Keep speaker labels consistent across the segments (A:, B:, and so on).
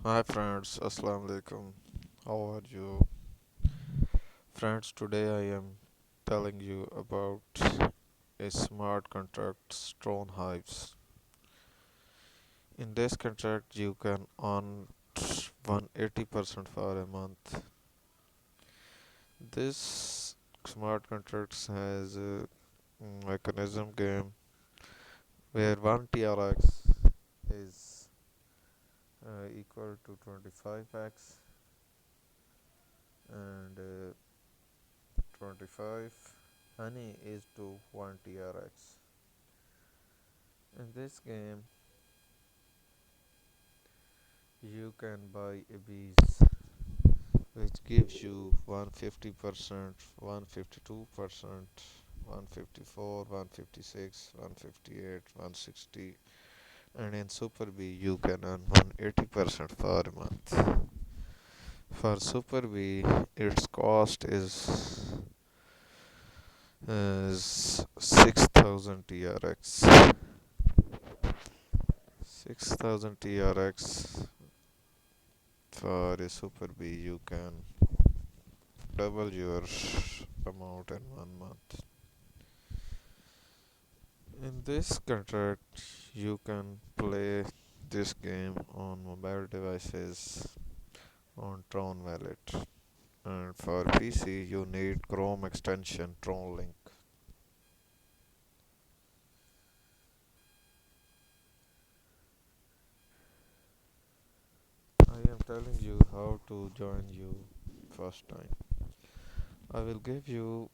A: Hi friends, Assalamu alaikum. How are you? Friends, today I am telling you about a smart contract drone hives. In this contract you can earn 180% for a month. This smart contracts has a mechanism game where 1 TRX is equal to 25x and 25 honey is to 1 TRX. In this game, you can buy a bees which gives you 150%, 152%, 154, 156, 158, 160, and in SuperBee you can earn 180% for a month. For SuperBee, its cost is 6000 TRX. 6000 TRX for a SuperBee you can double your amount in 1 month. In this contract, you can play this game on mobile devices on Tron Wallet, and for PC, you need Chrome extension Tron Link. I am telling you how to join you first time. I will give you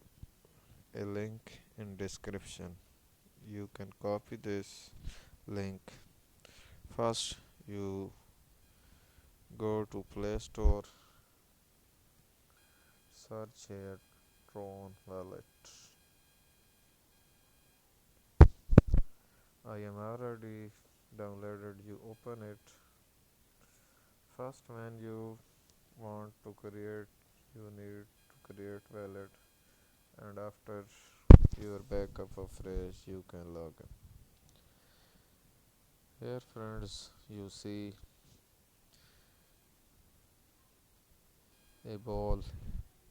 A: a link in description. You can copy this link. First, you go to Play Store, search here Tron Wallet. I am already downloaded. You open it. First, when you want to create, you need to create wallet, and after your backup of phrase, you can log in. Here, friends, you see a ball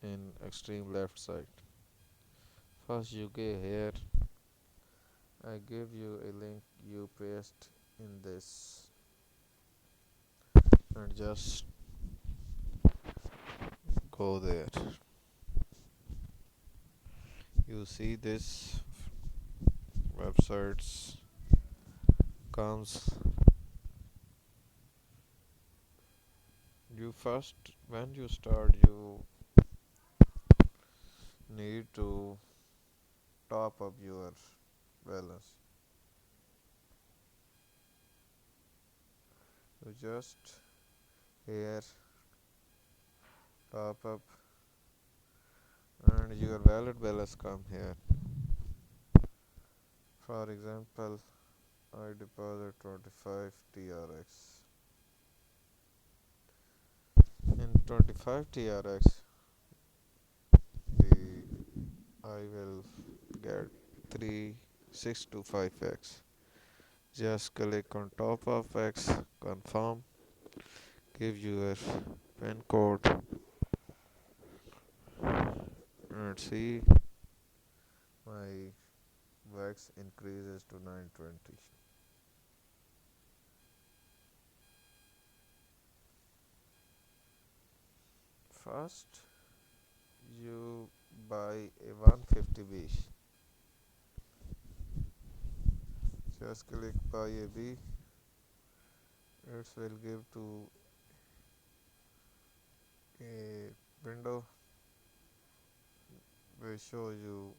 A: in extreme left side. First, you go here. I give you a link. You paste in this and just go there. You see this websites comes. You first when you start, you need to top up your balance. You just here top up and your wallet balance come here. For example, I deposit 25 TRX. In 25 TRX, the I will get 3 6 to 5x. Just click on top of X, confirm, give your PIN code, and see my wax increases to 920. First, you buy a 150 B. Just click buy a B. It will give to a window will show you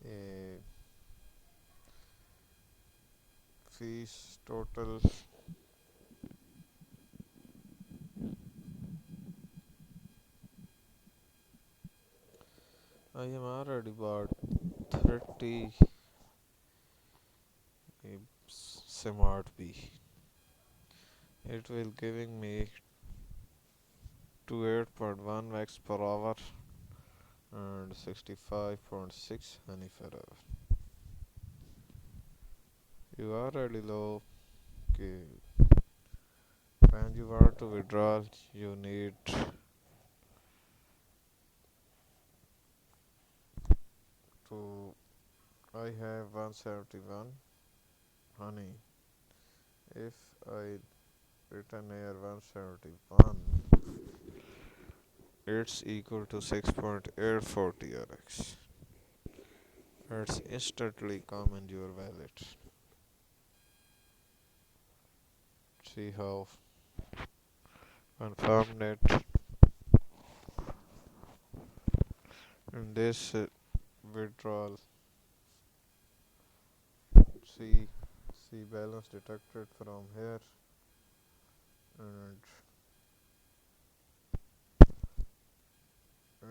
A: a fees total. I am already bought 30 smart B. It will giving me to 8.1 max per hour and 65.6 honey per hour. You already know कि when you want to withdraw, you need to. I have 171 honey. If I return here 171, it's equal to 6.84 TRX. It's instantly come in your wallet. See how confirmed it in this withdrawal. See, see balance detected from here, and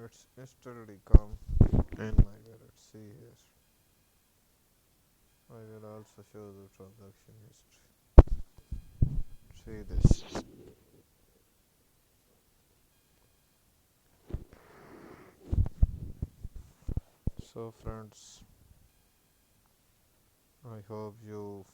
A: it's instantly come in my wallet. See here. I will also show the transaction history. See this. So friends, I hope you